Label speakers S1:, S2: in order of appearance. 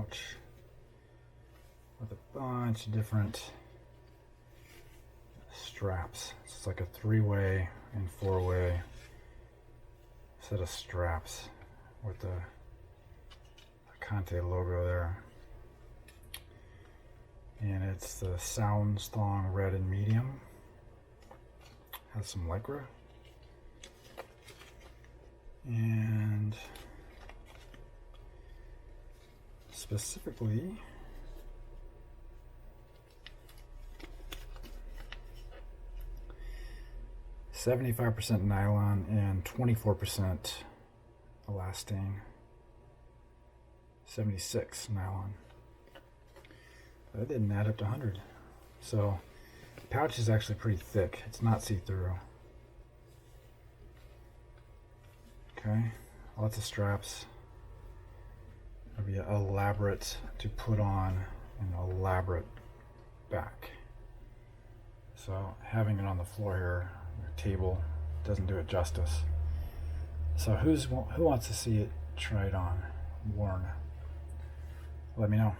S1: pouch with a bunch of different straps. It's like a 3-way and 4-way set of straps with the Pikante logo there. And it's the Sounds thong red and medium. Has some lycra. And specifically "75% nylon and 24% elastane, 76 nylon." That didn't add up to 100. So the pouch is actually pretty thick. It's not see-through. Okay, lots of straps. It'll be elaborate to put on an elaborate back. So having it on the floor here, the table, doesn't do it justice. So who wants to see it tried on, worn? Let me know.